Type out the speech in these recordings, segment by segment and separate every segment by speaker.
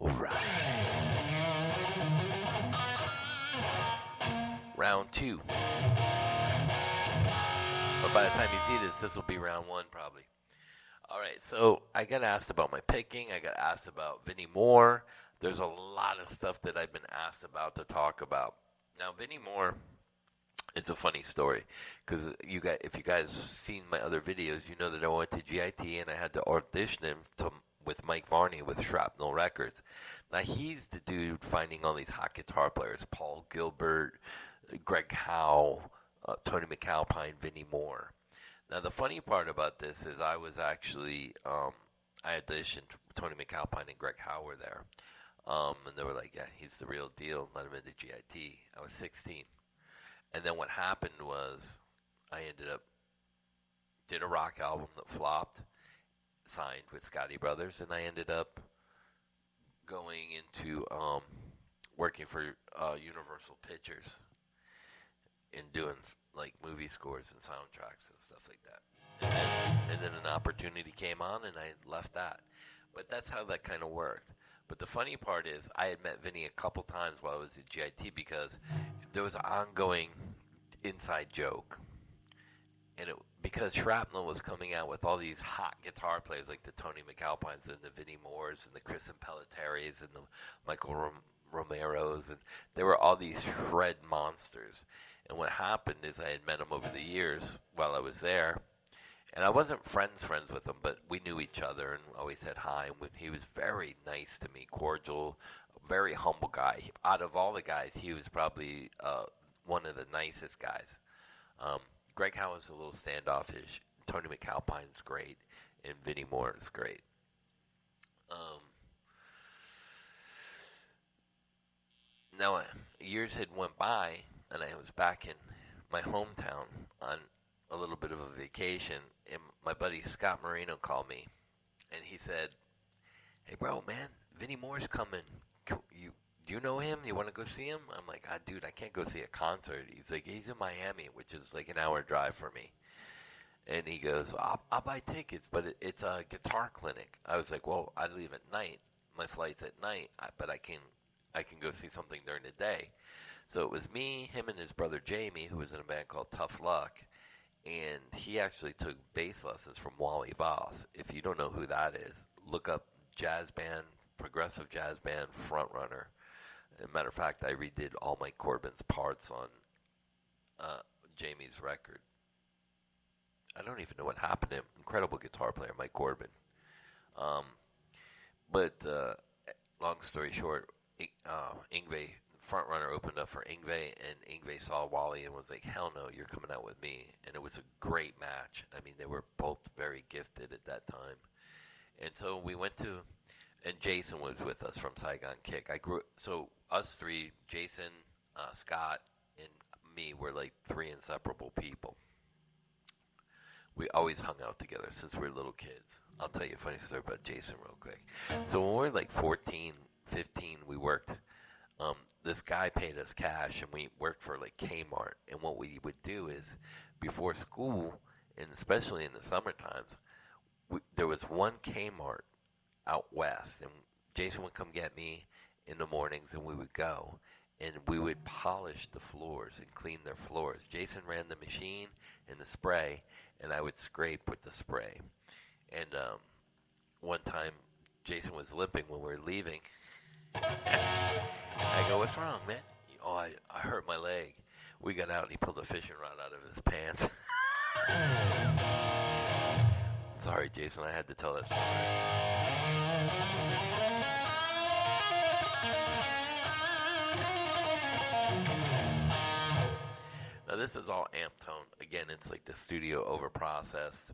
Speaker 1: Alright. Round two. But by the time you see this will be round one probably. Alright, so I got asked about my picking. I got asked about Vinnie Moore. There's a lot of stuff that I've been asked about to talk about. Now, Vinnie Moore, it's a funny story because if you guys seen my other videos, you know that I went to GIT and I had to audition him with Mike Varney with Shrapnel Records. Now he's the dude finding all these hot guitar players: Paul Gilbert, Greg Howe, Tony McAlpine, Vinnie Moore. Now the funny part about this is I was actually I auditioned. Tony McAlpine and Greg Howe were there, and they were like, "Yeah, he's the real deal." Let him into GIT. I was 16. And then what happened was I ended up did a rock album that flopped, signed with Scotty Brothers, and I ended up going into working for Universal Pictures and doing like movie scores and soundtracks and stuff like that. And then an opportunity came on, and I left that. But that's how that kind of worked. But the funny part is, I had met Vinny a couple times while I was at GIT because there was an ongoing inside joke, and because Shrapnel was coming out with all these hot guitar players like the Tony McAlpines and the Vinnie Moores and the Chris Pelletieris and the Michael Romeros, and there were all these shred monsters. And what happened is I had met him over the years while I was there, and I wasn't friends with him, but we knew each other and always said hi. And he was very nice to me, cordial, very humble guy. Out of all the guys, he was probably one of the nicest guys. Greg Howe is a little standoffish. Tony McAlpine's great, and Vinnie Moore is great. Now, years had went by, and I was back in my hometown on a little bit of a vacation, and my buddy Scott Marino called me, and he said, "Hey, bro, man, Vinnie Moore's coming. Do you know him? You want to go see him?" I'm like, dude, I can't go see a concert. He's like, he's in Miami, which is like an hour drive for me. And he goes, I'll buy tickets, but it's a guitar clinic. I was like, well, I leave at night. My flight's at night, but I can go see something during the day. So it was me, him, and his brother Jamie, who was in a band called Tough Luck, and he actually took bass lessons from Wally Voss. If you don't know who that is, look up jazz band, progressive jazz band, frontrunner. As a matter of fact, I redid all Mike Corbin's parts on Jamie's record. I don't even know what happened to him. Incredible guitar player, Mike Corbin. Um, but long story short, Yngwie, frontrunner, opened up for Yngwie, and Yngwie saw Wally and was like, "Hell no, you're coming out with me." And it was a great match. I mean, they were both very gifted at that time. And so we went to, and Jason was with us from Saigon Kick. So us three, Jason, Scott, and me, were like three inseparable people. We always hung out together since we were little kids. I'll tell you a funny story about Jason real quick. So when we were like 14, 15, we worked. This guy paid us cash, and we worked for like Kmart. And what we would do is, before school, and especially in the summer times, there was one Kmart out west, and Jason would come get me in the mornings, and we would go, and we would polish the floors and clean their floors. Jason ran the machine and the spray, and I would scrape with the spray. And one time, Jason was limping when we were leaving. I go, "What's wrong, man?" "Oh, I hurt my leg." We got out, and he pulled a fishing rod out of his pants. Sorry, Jason, I had to tell that story. Now this is all amp tone. Again, it's like the studio over processed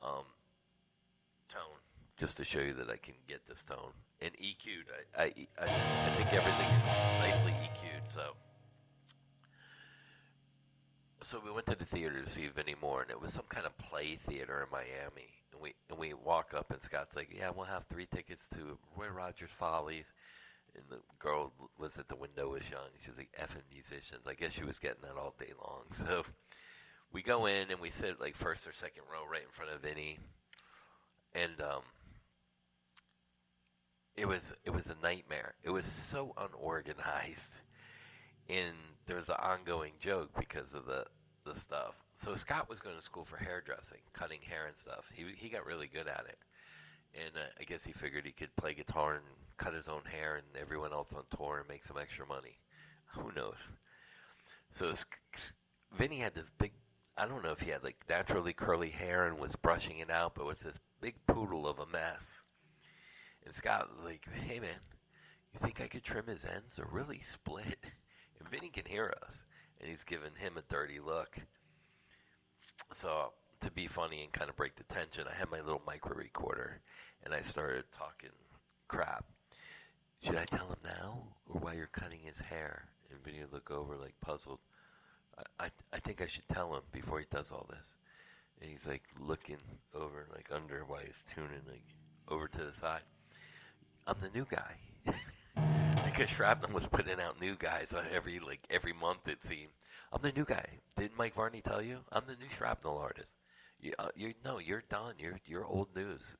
Speaker 1: tone, just to show you that I can get this tone. And EQ'd. I think everything is nicely EQ'd. So we went to the theater to see Vinnie Moore, and it was some kind of play theater in Miami. And we walk up, and Scott's like, "Yeah, we'll have 3 tickets to Roy Rogers Follies." And the girl was at the window, was young. She was like, "Effing musicians." I guess she was getting that all day long. So we go in, and we sit like first or second row right in front of Vinny. And it was a nightmare. It was so unorganized, and there was an ongoing joke because of the stuff. So Scott was going to school for hairdressing, cutting hair and stuff. He got really good at it, and I guess he figured he could play guitar and cut his own hair, and everyone else on tour and make some extra money. Who knows? So Vinny had this big. I don't know if he had like naturally curly hair and was brushing it out, but was this big poodle of a mess. And Scott was like, "Hey man, you think I could trim his ends or really split?" And Vinny can hear us, and he's giving him a dirty look. So to be funny and kind of break the tension, I had my little micro recorder, and I started talking crap. Should I tell him now or while you're cutting his hair? And Vinny would look over like puzzled. I think I should tell him before he does all this. And he's like looking over like under while he's tuning like over to the side. I'm the new guy. Because Shrapnel was putting out new guys on every month it seemed. I'm the new guy. Didn't Mike Varney tell you? I'm the new Shrapnel artist. No, you're done. You're old news.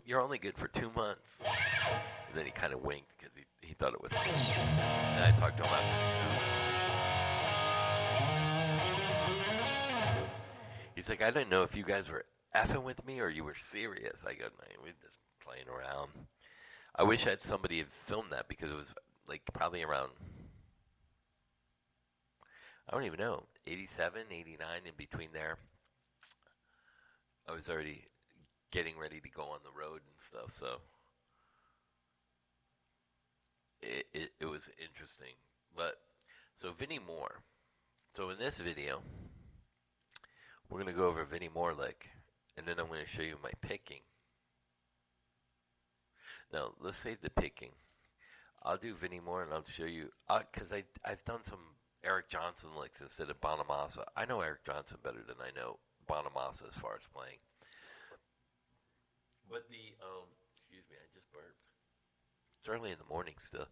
Speaker 1: You're only good for 2 months. And then he kind of winked because he thought it was funny. And I talked to him after the show. He's like, I didn't know if you guys were effing with me or you were serious. I go, no, we're just playing around. I wish I had somebody had filmed that because it was like probably around, I don't even know, 87, 89, in between there. I was already getting ready to go on the road and stuff, so it was interesting. But, so Vinnie Moore. So in this video, we're going to go over Vinnie Moore lick, and then I'm going to show you my picking. Now, let's save the picking. I'll do Vinnie Moore, and I'll show you, because I've done some Eric Johnson licks instead of Bonamassa. I know Eric Johnson better than I know Bonamassa as far as playing. But excuse me, I just burped. It's early in the morning still.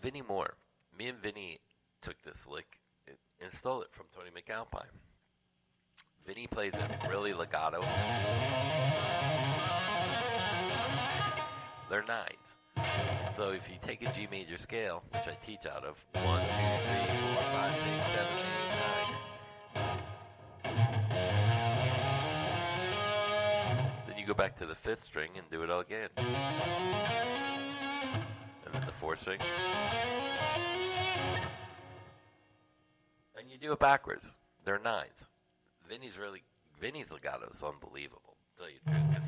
Speaker 1: Vinnie Moore. Me and Vinnie took this lick and stole it from Tony McAlpine. Vinnie plays it really legato. They're nines. So if you take a G major scale, which I teach out of 1, 2, 3, 4, 5, 6, 7, 8, 9. Then you go back to the 5th string and do it all again. And then the 4th string. And you do it backwards. They're nines. Vinny's legato is unbelievable, to tell you the truth, because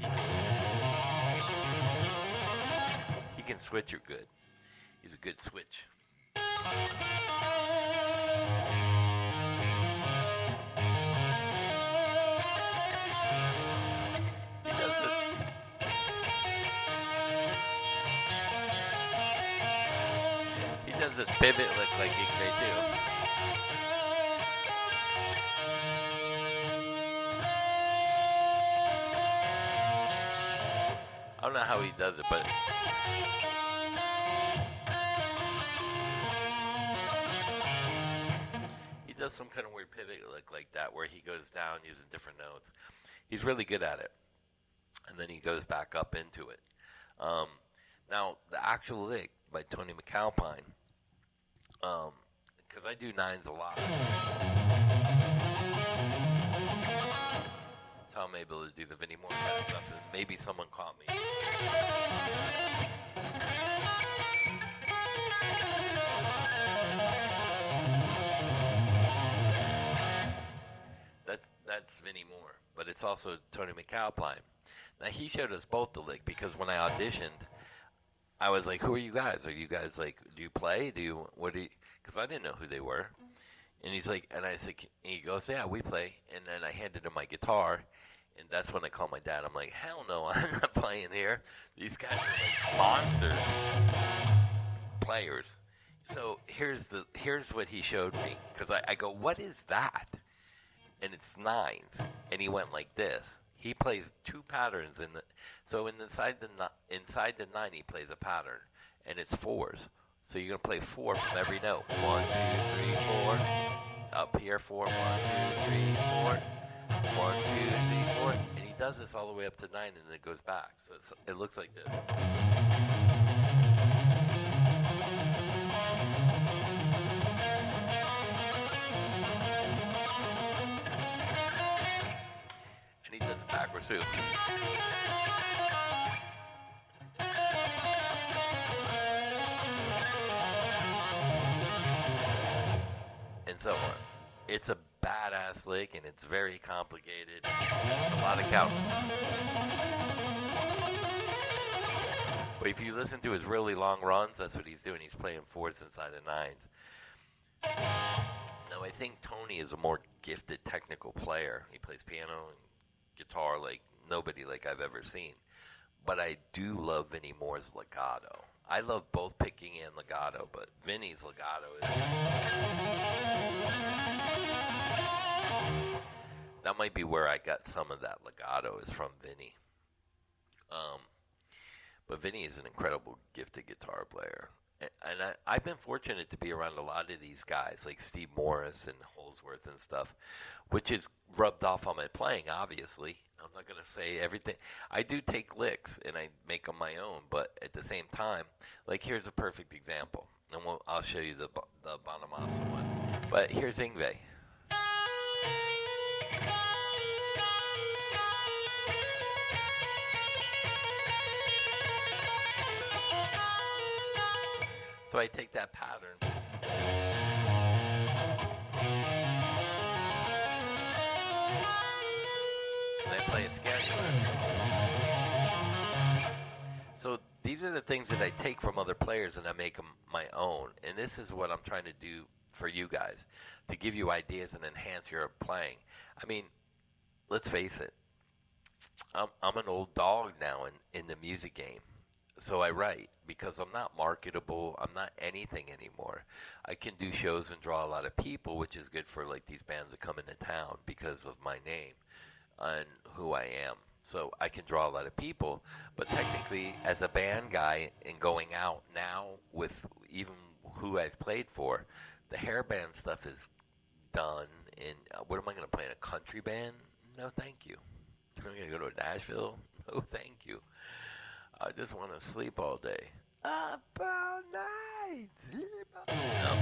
Speaker 1: he can switch her good. He's a good switch. He does this pivot lick like Igbe too. I don't know how he does it, but he does some kind of weird pivot lick like that where he goes down using different notes. He's really good at it. And then he goes back up into it. Now, the actual lick by Tony McAlpine, because I do nines a lot. So I'm able to do the Vinnie Moore kind of stuff, and maybe someone caught me. That's Vinnie Moore, but it's also Tony McAlpine. Now he showed us both the lick because when I auditioned, I was like, "Who are you guys? Are you guys like, do you play? Because I didn't know who they were." And he's like, and I said, and he goes, "Yeah, we play." And then I handed him my guitar, and that's when I called my dad. I'm like, "Hell no, I'm not playing here. These guys are like monsters, players." So here's what he showed me, because I go, "What is that?" And it's nines, and he went like this. He plays two patterns inside the 9 he plays a pattern, and it's fours. So you're gonna play 4 from every note. 1, 2, 3, 4. Up here 4. 1, 2, 3, 4. 1, 2, 3, 4. And he does this all the way up to 9, and then it goes back. So it looks like this. guitars too. And so on. It's a badass lick and it's very complicated. It's a lot of counting. But if you listen to his really long runs, that's what he's doing. He's playing fourths inside of nines. Now, I think Tony is a more gifted technical player. He plays piano and guitar like nobody like I've ever seen. But I do love Vinnie Moore's legato. I love both picking and legato, but Vinnie's legato is... That might be where I got some of that legato is from Vinnie. But Vinnie is an incredible gifted guitar player. And I've been fortunate to be around a lot of these guys, like Steve Morris and Holsworth and stuff, which is rubbed off on my playing, obviously. I'm not going to say everything. I do take licks, and I make them my own, but at the same time, like here's a perfect example. And I'll show you the Bonamassa one. But here's Yngwie. So I take that pattern and I play a scale. So these are the things that I take from other players and I make them my own. And this is what I'm trying to do for you guys, to give you ideas and enhance your playing. I mean, let's face it, I'm an old dog now in the music game. So I write because I'm not marketable. I'm not anything anymore. I can do shows and draw a lot of people, which is good for like these bands that come into town because of my name and who I am. So I can draw a lot of people, but technically as a band guy and going out now with even who I've played for, the hair band stuff is done. And what am I going to play in a country band? No, thank you. I'm going to go to Nashville? No, thank you. I just want to sleep all day. Up all night. No.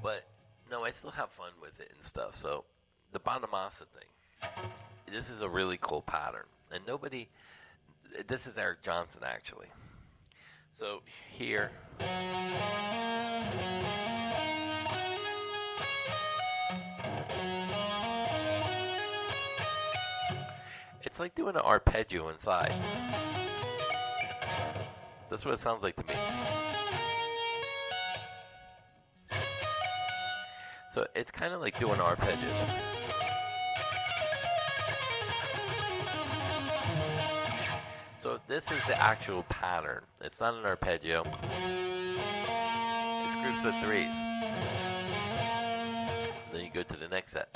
Speaker 1: But, no, I still have fun with it and stuff. So, the Bonamassa thing. This is a really cool pattern. And nobody... This is Eric Johnson, actually. So, here... It's like doing an arpeggio inside. That's what it sounds like to me. So it's kind of like doing arpeggios. So this is the actual pattern. It's not an arpeggio. It's groups of threes. Then you go to the next set.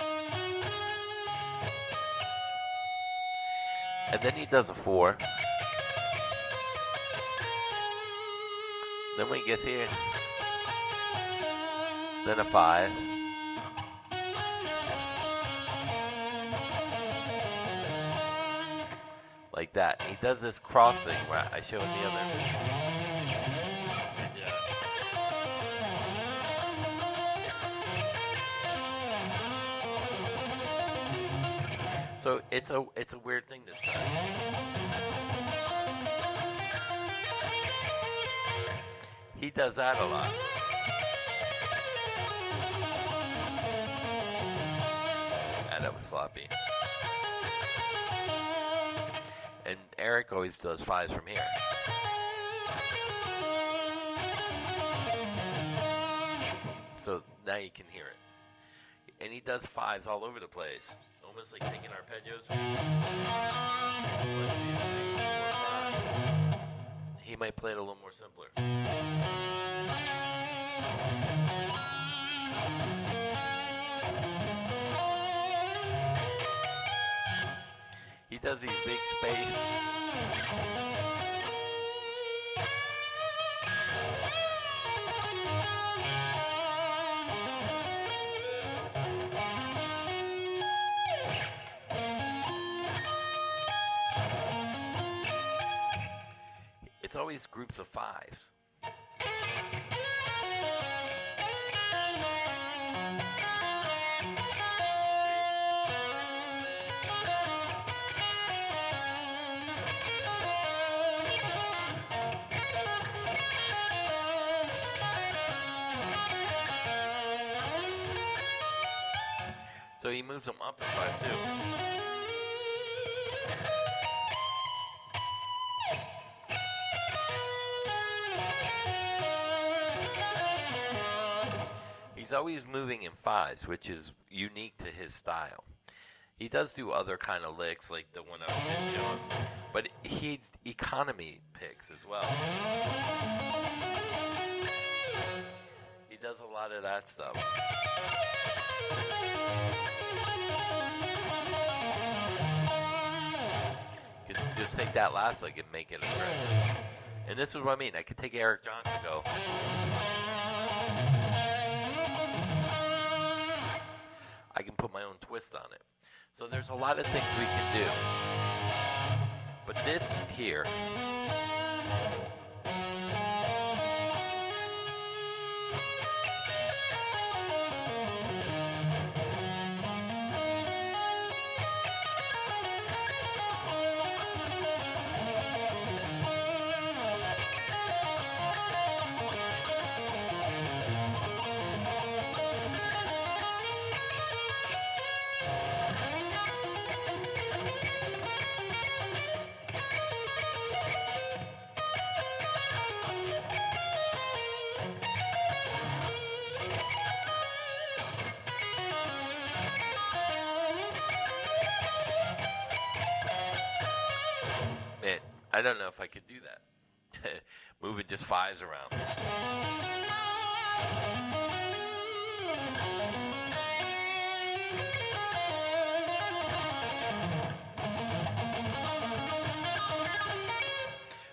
Speaker 1: And then he does a 4. Then when he gets here, then a 5. Like that. He does this crossing where I show in the other. Yeah. So it's a weird thing this time. He does that a lot. Ah, that was sloppy. And Eric always does 5s from here. So now you can hear it. And he does 5s all over the place. Almost like taking arpeggios. 1, 2, 3, 4, 5. He might play it a little more simpler. He does these big space. It's always groups of 5s. moves them up in fives too. He's always moving in fives, which is unique to his style. He does do other kind of licks like the one I was just showing, but he economy picks as well. He does a lot of that stuff. Could just take that last lick and make it a strip. And this is what I mean. I could take Eric Johnson and go. I can put my own twist on it. So there's a lot of things we can do. But this here, man, I don't know if I could do that. Moving just fives around.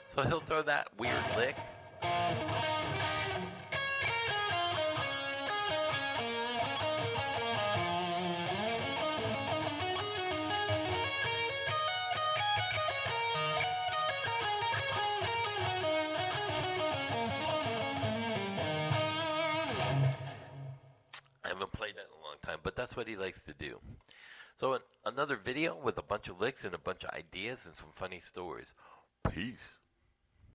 Speaker 1: So he'll throw that weird lick. I haven't played that in a long time, but that's what he likes to do. So another video with a bunch of licks and a bunch of ideas and some funny stories. Peace.